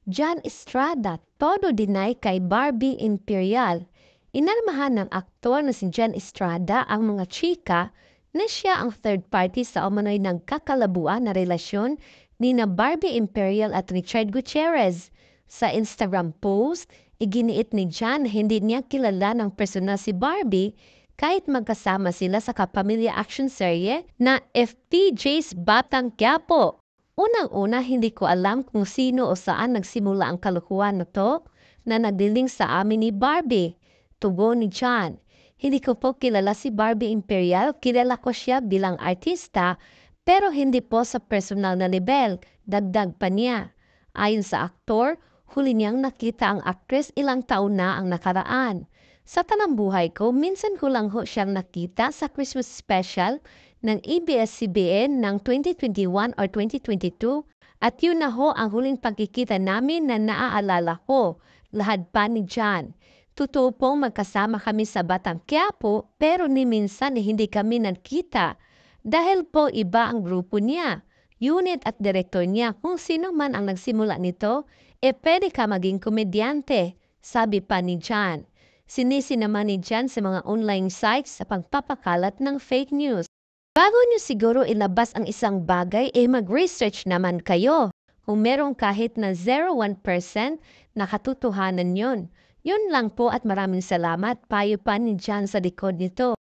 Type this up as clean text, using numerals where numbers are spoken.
John Estrada, todo deny kay Barbie Imperial. Inalmahan ng aktor na si John Estrada ang mga chika na siya ang third party sa umano'y nagkakalabuan na relasyon ni na Barbie Imperial at Richard Gutierrez. Sa Instagram post, iginiit ni John na hindi niya kilala ng personal si Barbie kahit magkasama sila sa kapamilya action serye na FTJ's Batang Quiapo. Unang-una, hindi ko alam kung sino o saan nagsimula ang kalokohan na to na nagdiling sa amin ni Barbie. Tugon ni John. Hindi ko po kilala si Barbie Imperial, kilala ko siya bilang artista, pero hindi po sa personal na level, dagdag pa niya. Ayon sa aktor, huli niyang nakita ang actress ilang taon na ang nakaraan. Sa tanang buhay ko, minsan ko lang ho siyang nakita sa Christmas special ng ABS-CBN ng 2021 or 2022 at yun na ho ang huling pagkikita namin na naaalala ko. Lahad pa ni John. Totoo pong magkasama kami sa Batang Quiapo pero ni minsan hindi kami nagkita dahil po iba ang grupo niya, unit at direktor niya. Kung sino man ang nagsimula nito, pwede ka maging komedyante, sabi pa ni John. Sinisi naman ni John sa mga online sites sa pagpapakalat ng fake news. Bago nyo siguro ilabas ang isang bagay, mag-research naman kayo. Kung merong kahit na 0.1% na katotohanan yon. Yun lang po at maraming salamat. Payo pa ni John sa likod nito.